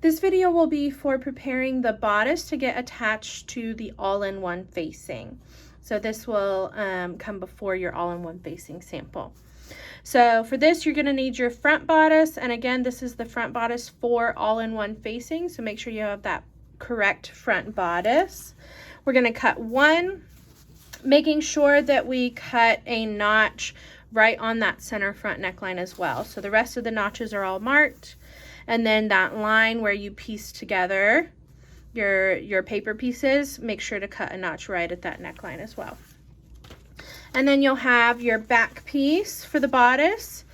This video will be for preparing the bodice to get attached to the all-in-one facing. So this will come before your all-in-one facing sample. So for this, you're going to need your front bodice. And again, this is the front bodice for all-in-one facing. So make sure you have that correct front bodice. We're going to cut one, making sure that we cut a notch right on that center front neckline as well. So the rest of the notches are all marked. And then that line where you piece together your paper pieces, make sure to cut a notch right at that neckline as well. And then you'll have your back piece for the bodice.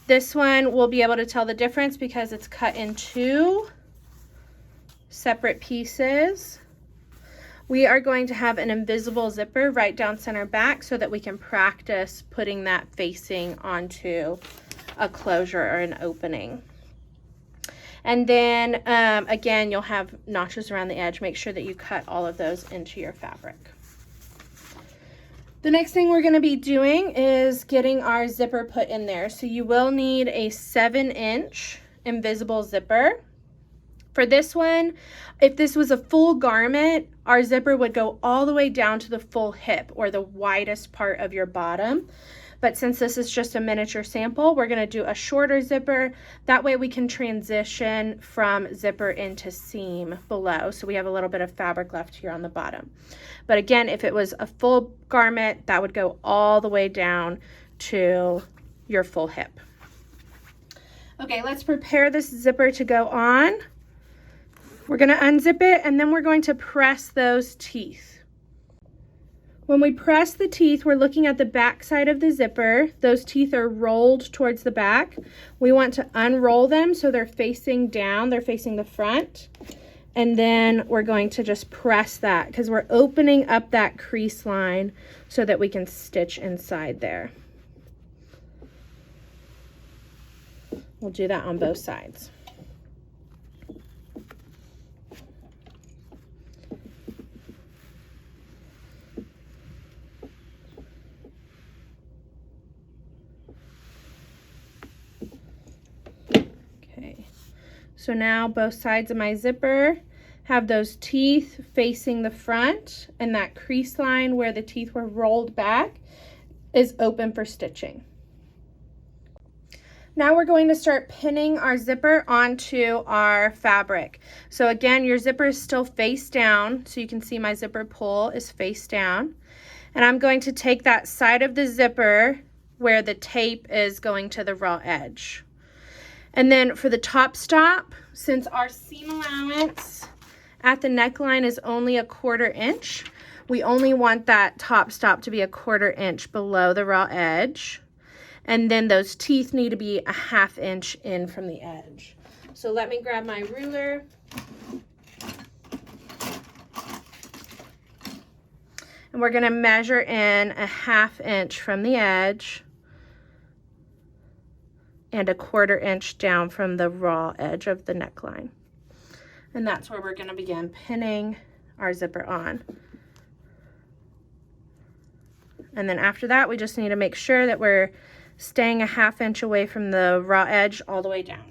This one will be able to tell the difference because it's cut in two separate pieces. We are going to have an invisible zipper right down center back so that we can practice putting that facing onto a closure or an opening. And then again, you'll have notches around the edge. Make sure that you cut all of those into your fabric. The next thing we're going to be doing is getting our zipper put in there. So you will need a 7-inch invisible zipper. For this one, if this was a full garment, our zipper would go all the way down to the full hip or the widest part of your bottom. But since this is just a miniature sample, we're going to do a shorter zipper. That way we can transition from zipper into seam below. So we have a little bit of fabric left here on the bottom. But again, if it was a full garment, that would go all the way down to your full hip. Okay, let's prepare this zipper to go on. We're going to unzip it and then we're going to press those teeth. When we press the teeth, we're looking at the back side of the zipper. Those teeth are rolled towards the back. We want to unroll them so they're facing down, they're facing the front. And then we're going to just press that because we're opening up that crease line so that we can stitch inside there. We'll do that on both sides. So now both sides of my zipper have those teeth facing the front, and that crease line where the teeth were rolled back is open for stitching. Now we're going to start pinning our zipper onto our fabric. So again, your zipper is still face down, so you can see my zipper pull is face down. And I'm going to take that side of the zipper where the tape is going to the raw edge. And then for the top stop, since our seam allowance at the neckline is only 1/4 inch, we only want that top stop to be 1/4 inch below the raw edge. And then those teeth need to be 1/2 inch in from the edge. So let me grab my ruler. And we're going to measure in 1/2 inch from the edge and 1/4 inch down from the raw edge of the neckline. And that's where we're going to begin pinning our zipper on. And then after that, we just need to make sure that we're staying 1/2 inch away from the raw edge all the way down.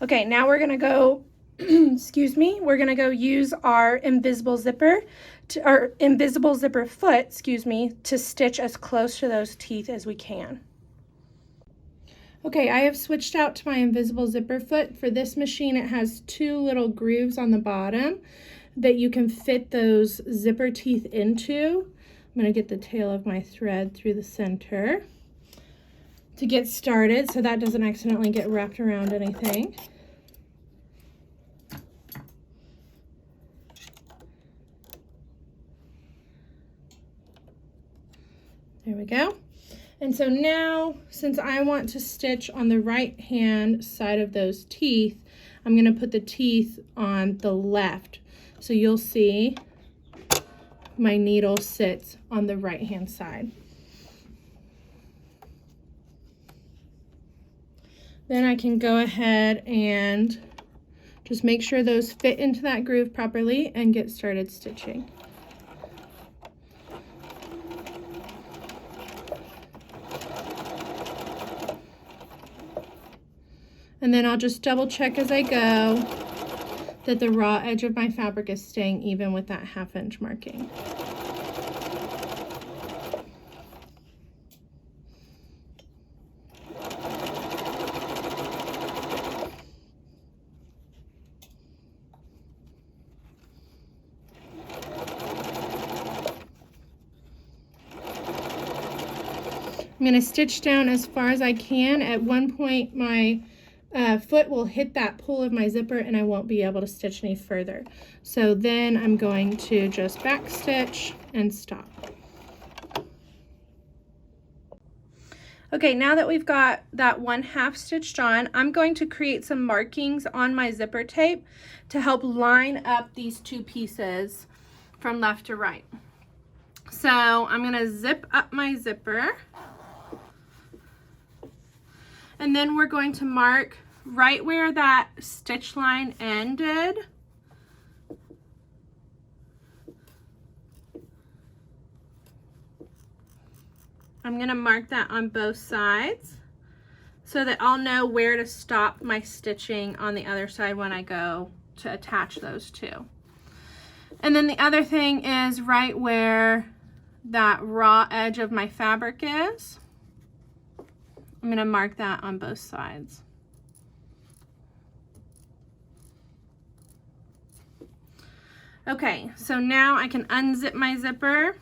Okay, now we're gonna go, excuse me, we're gonna go use our invisible zipper, foot, excuse me, to stitch as close to those teeth as we can. Okay, I have switched out to my invisible zipper foot. For this machine, it has 2 little grooves on the bottom that you can fit those zipper teeth into. I'm gonna get the tail of my thread through the center to get started so that doesn't accidentally get wrapped around anything. There we go. And so now, since I want to stitch on the right hand side of those teeth, I'm going to put the teeth on the left. So you'll see my needle sits on the right hand side. Then I can go ahead and just make sure those fit into that groove properly and get started stitching. And then I'll just double check as I go that the raw edge of my fabric is staying even with that 1/2 inch marking. I'm going to stitch down as far as I can. At one point my foot will hit that pull of my zipper and I won't be able to stitch any further. So then I'm going to just back stitch and stop. Okay, now that we've got that 1/2 stitched on, I'm going to create some markings on my zipper tape to help line up these two pieces from left to right. So I'm going to zip up my zipper. And then we're going to mark right where that stitch line ended. I'm going to mark that on both sides so that I'll know where to stop my stitching on the other side when I go to attach those two. And then the other thing is right where that raw edge of my fabric is. I'm going to mark that on both sides. Okay, so now I can unzip my zipper.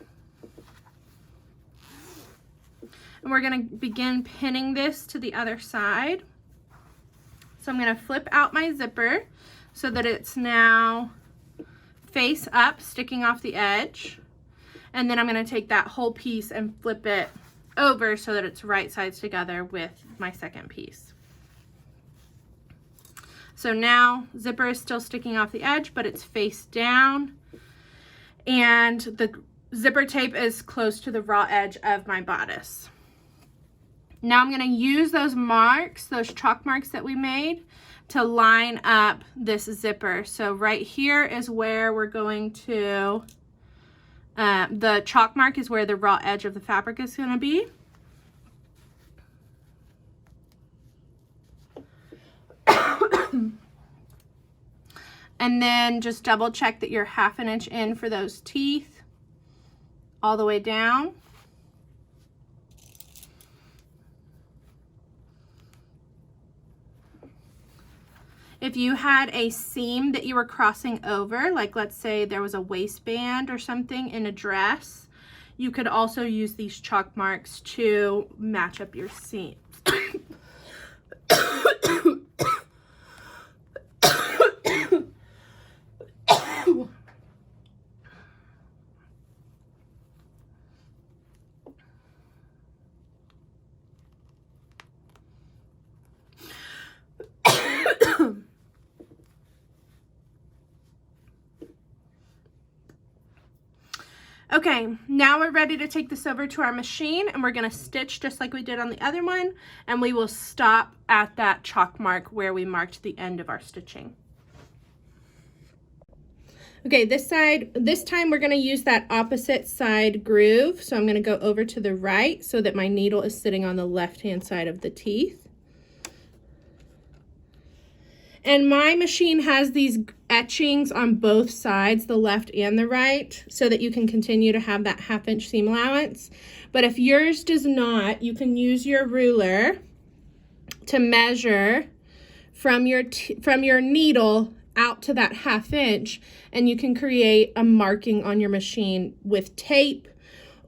And we're going to begin pinning this to the other side. So I'm going to flip out my zipper so that it's now face up, sticking off the edge. And then I'm going to take that whole piece and flip it over so that it's right sides together with my second piece. So now zipper is still sticking off the edge, but it's face down, and the zipper tape is close to the raw edge of my bodice. Now I'm going to use those marks, those chalk marks that we made, to line up this zipper. So right here is where we're going to the chalk mark is where the raw edge of the fabric is going to be. And then just double check that you're 1/2 inch in for those teeth all the way down. If you had a seam that you were crossing over, like let's say there was a waistband or something in a dress, you could also use these chalk marks to match up your seams. Okay, now we're ready to take this over to our machine, and we're going to stitch just like we did on the other one, and we will stop at that chalk mark where we marked the end of our stitching. Okay, this time we're going to use that opposite side groove, so I'm going to go over to the right so that my needle is sitting on the left-hand side of the teeth. And my machine has these etchings on both sides, the left and the right, so that you can continue to have that 1/2 inch seam allowance. But if yours does not, you can use your ruler to measure from your needle out to that 1/2 inch, and you can create a marking on your machine with tape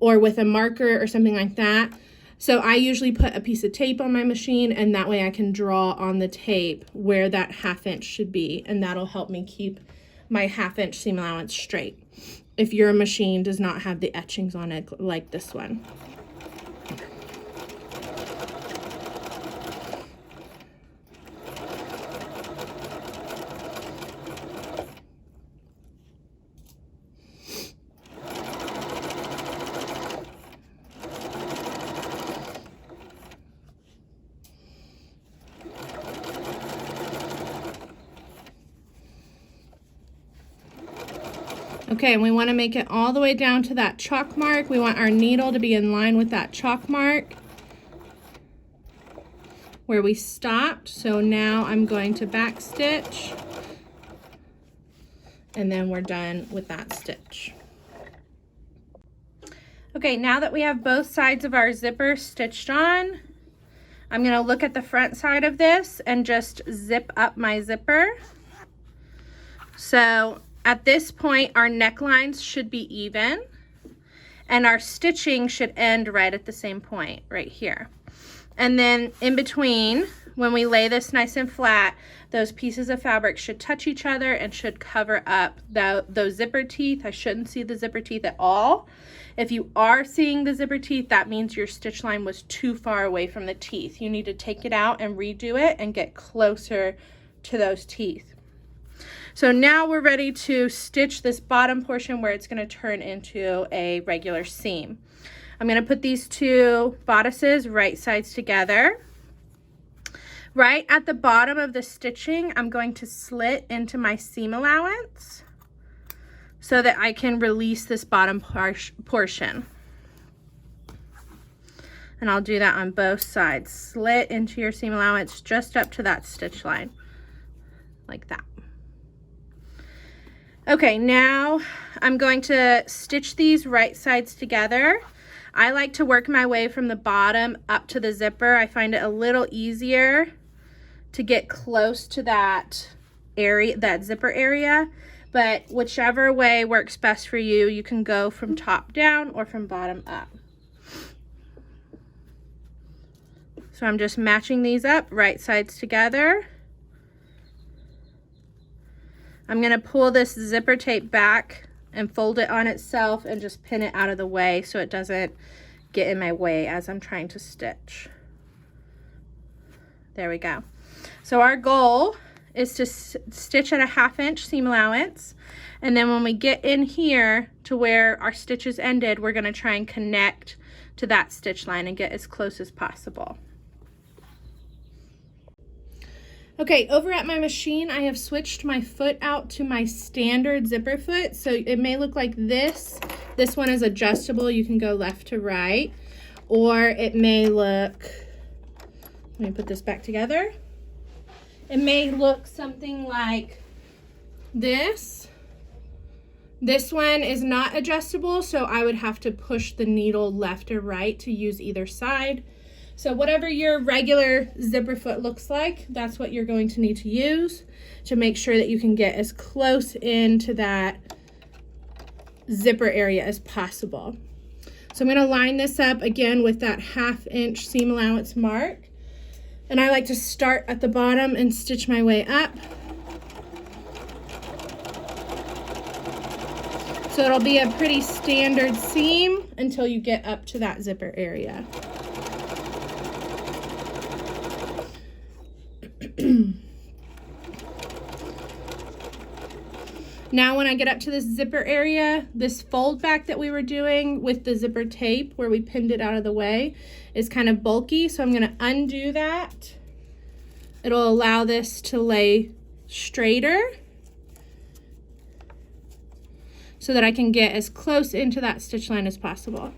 or with a marker or something like that. So I usually put a piece of tape on my machine, and that way I can draw on the tape where that 1/2 inch should be, and that'll help me keep my 1/2 inch seam allowance straight if your machine does not have the etchings on it like this one. Okay, and we want to make it all the way down to that chalk mark. We want our needle to be in line with that chalk mark where we stopped. So now I'm going to back stitch, and then we're done with that stitch. Okay, now that we have both sides of our zipper stitched on, I'm going to look at the front side of this and just zip up my zipper. So at this point, our necklines should be even, and our stitching should end right at the same point, right here. And then in between, when we lay this nice and flat, those pieces of fabric should touch each other and should cover up those zipper teeth. I shouldn't see the zipper teeth at all. If you are seeing the zipper teeth, that means your stitch line was too far away from the teeth. You need to take it out and redo it and get closer to those teeth. So now we're ready to stitch this bottom portion where it's going to turn into a regular seam. I'm going to put these two bodices right sides together. Right at the bottom of the stitching, I'm going to slit into my seam allowance so that I can release this bottom portion. And I'll do that on both sides. Slit into your seam allowance just up to that stitch line, like that. Okay, now I'm going to stitch these right sides together. I like to work my way from the bottom up to the zipper. I find it a little easier to get close to that area, that zipper area, but whichever way works best for you, you can go from top down or from bottom up. So I'm just matching these up, right sides together. I'm going to pull this zipper tape back and fold it on itself and just pin it out of the way so it doesn't get in my way as I'm trying to stitch. There we go. So our goal is to stitch at a 1/2 inch seam allowance, and then when we get in here to where our stitches ended, we're going to try and connect to that stitch line and get as close as possible. Okay, over at my machine, I have switched my foot out to my standard zipper foot. So it may look like this. This one is adjustable. You can go left to right. Or it may look, let me put this back together. It may look something like this. This one is not adjustable, so I would have to push the needle left or right to use either side. So whatever your regular zipper foot looks like, that's what you're going to need to use to make sure that you can get as close into that zipper area as possible. So I'm going to line this up again with that 1/2 inch seam allowance mark. And I like to start at the bottom and stitch my way up. So it'll be a pretty standard seam until you get up to that zipper area. Now when I get up to this zipper area, this fold back that we were doing with the zipper tape where we pinned it out of the way is kind of bulky, so I'm going to undo that. It'll allow this to lay straighter so that I can get as close into that stitch line as possible.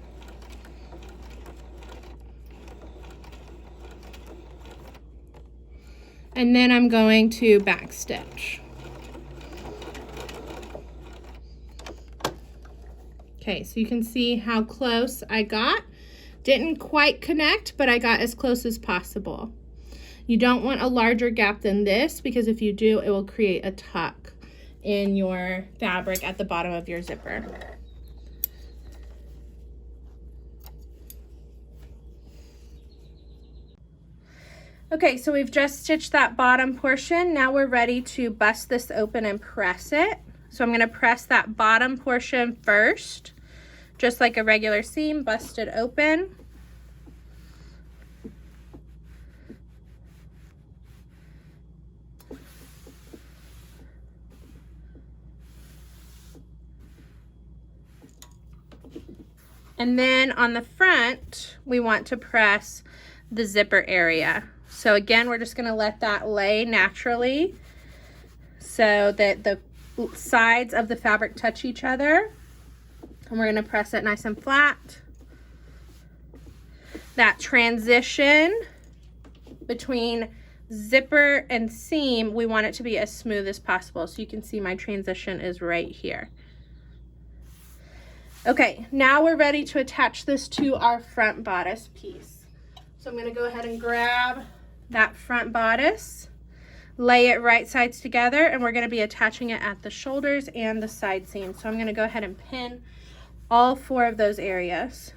And then I'm going to back stitch. Okay, so you can see how close I got. Didn't quite connect, but I got as close as possible. You don't want a larger gap than this, because if you do, it will create a tuck in your fabric at the bottom of your zipper. Okay, so we've just stitched that bottom portion. Now we're ready to bust this open and press it. So I'm going to press that bottom portion first, just like a regular seam, bust it open. And then on the front, we want to press the zipper area. So again, we're just going to let that lay naturally so that the sides of the fabric touch each other. And we're going to press it nice and flat. That transition between zipper and seam, we want it to be as smooth as possible. So you can see my transition is right here. Okay, now we're ready to attach this to our front bodice piece. So I'm going to go ahead and grab that front bodice, lay it right sides together, and we're going to be attaching it at the shoulders and the side seam. So I'm going to go ahead and pin all 4 of those areas.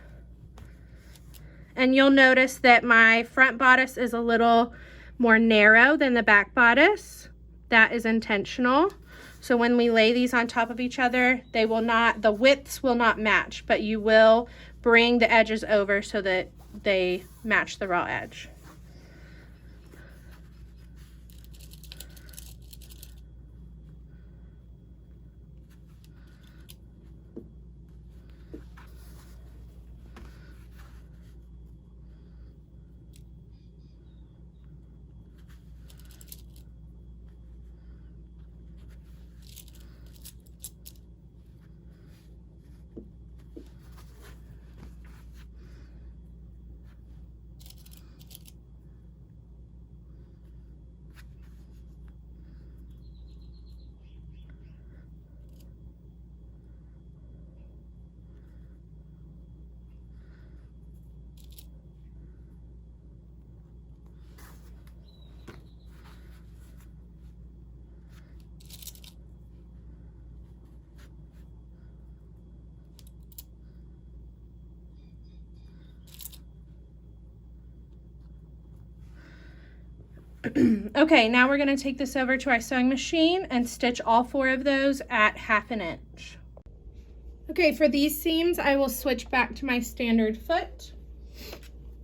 And you'll notice that my front bodice is a little more narrow than the back bodice. That is intentional. So when we lay these on top of each other, they will not, the widths will not match, but you will bring the edges over so that they match the raw edge. Okay, now we're going to take this over to our sewing machine and stitch all 4 of those at 1/2 inch. Okay, for these seams, I will switch back to my standard foot,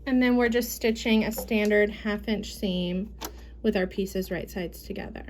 and then we're just stitching a standard 1/2 inch seam with our pieces right sides together.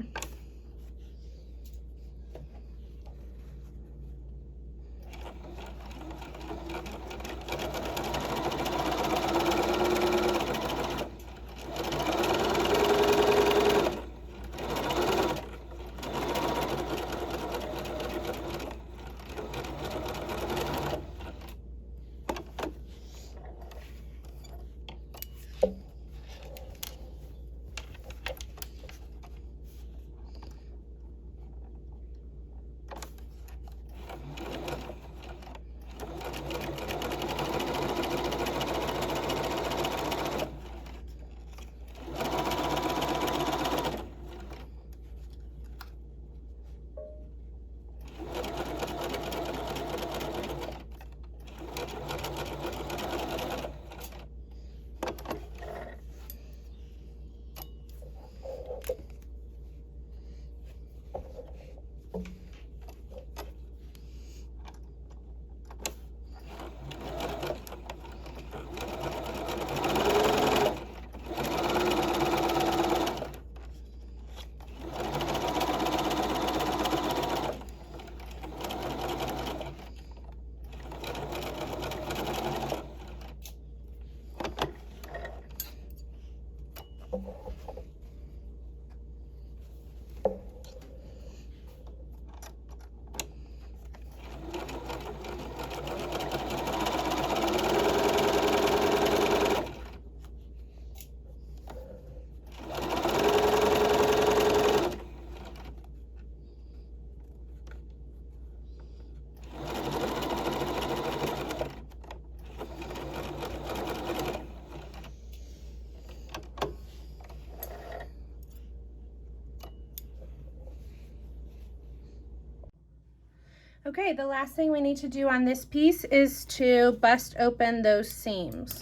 Okay, the last thing we need to do on this piece is to bust open those seams.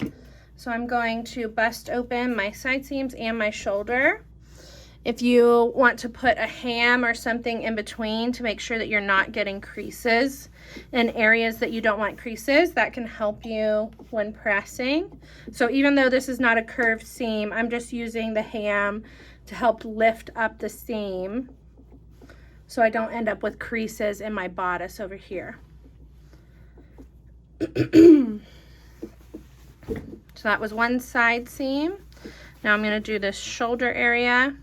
So I'm going to bust open my side seams and my shoulder. If you want to put a hem or something in between to make sure that you're not getting creases in areas that you don't want creases, that can help you when pressing. So even though this is not a curved seam, I'm just using the hem to help lift up the seam so I don't end up with creases in my bodice over here. So that was one side seam. Now I'm going to do this shoulder area.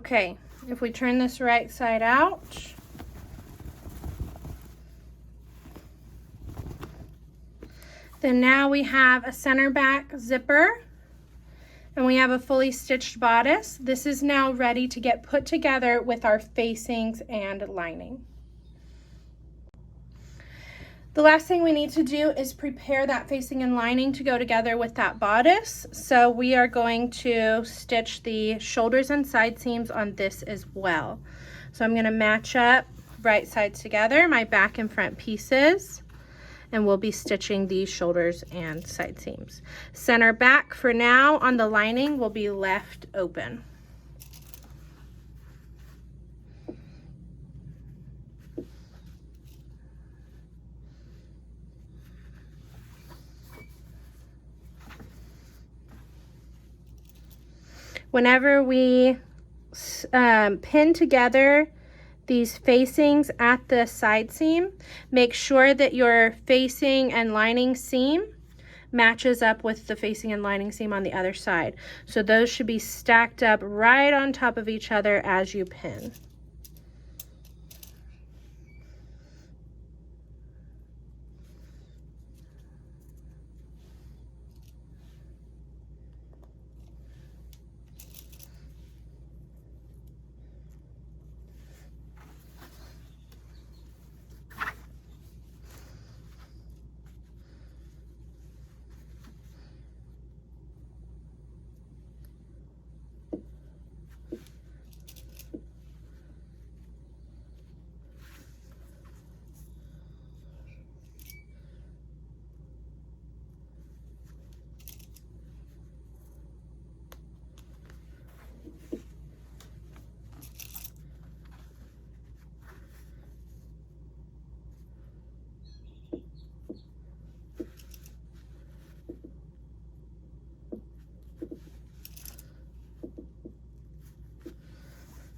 Okay, if we turn this right side out, then now we have a center back zipper and we have a fully stitched bodice. This is now ready to get put together with our facings and lining. The last thing we need to do is prepare that facing and lining to go together with that bodice. So we are going to stitch the shoulders and side seams on this as well. So I'm going to match up right sides together, my back and front pieces, and we'll be stitching these shoulders and side seams. Center back for now on the lining will be left open. Whenever we pin together these facings at the side seam, make sure that your facing and lining seam matches up with the facing and lining seam on the other side. So those should be stacked up right on top of each other as you pin.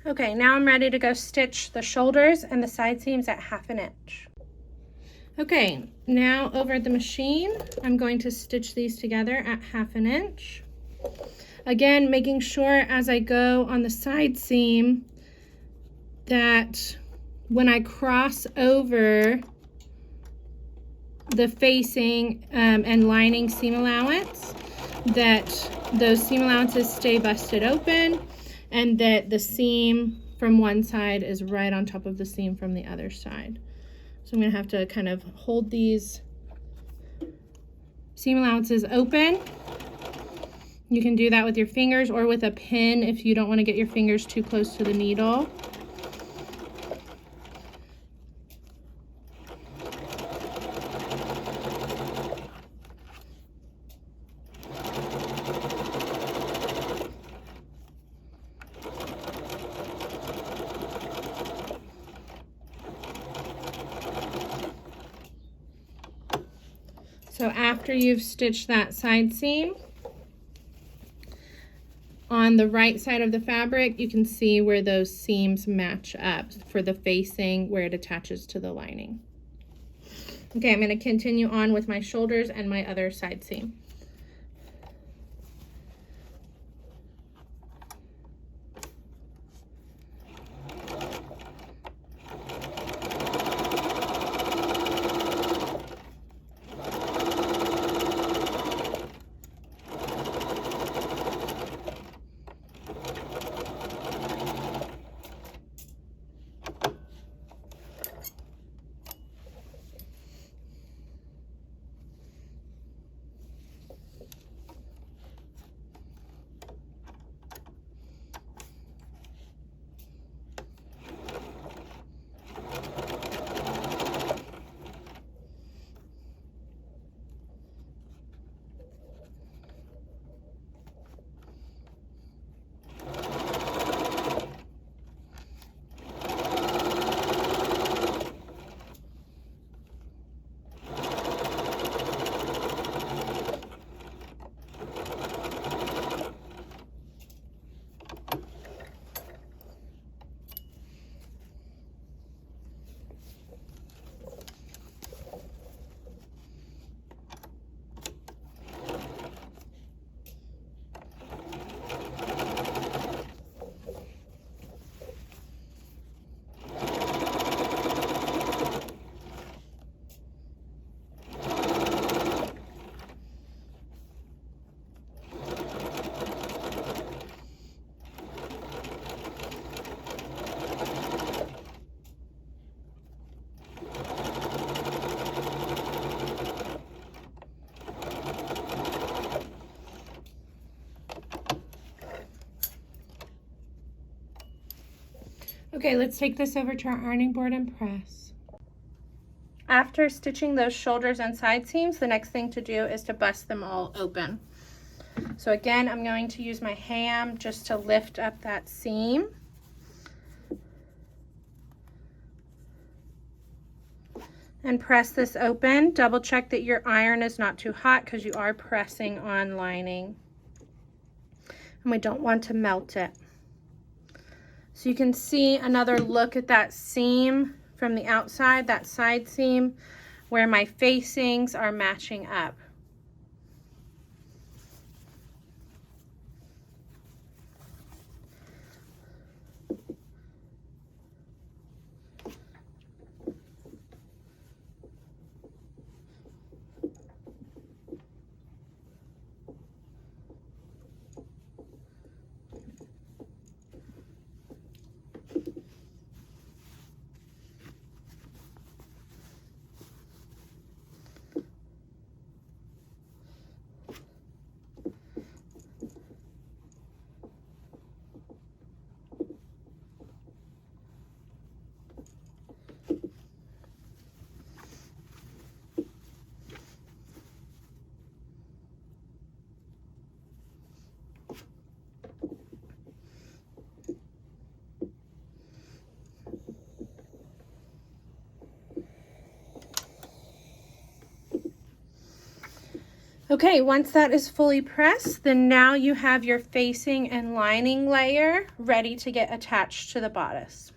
Okay, now I'm ready to go stitch the shoulders and the side seams at 1/2 inch. Okay, now over at the machine, I'm going to stitch these together at 1/2 inch. Again, making sure as I go on the side seam that when I cross over the facing and lining seam allowance, that those seam allowances stay busted open and that the seam from one side is right on top of the seam from the other side. So I'm going to have to kind of hold these seam allowances open. You can do that with your fingers or with a pin if you don't want to get your fingers too close to the needle. So after you've stitched that side seam, on the right side of the fabric, you can see where those seams match up for the facing where it attaches to the lining. Okay, I'm going to continue on with my shoulders and my other side seam. Okay, let's take this over to our ironing board and press. After stitching those shoulders and side seams, the next thing to do is to bust them all open. So again, I'm going to use my ham just to lift up that seam. And press this open. Double check that your iron is not too hot because you are pressing on lining. And we don't want to melt it. So you can see another look at that seam from the outside, that side seam, where my facings are matching up. Okay, once that is fully pressed, then now you have your facing and lining layer ready to get attached to the bodice.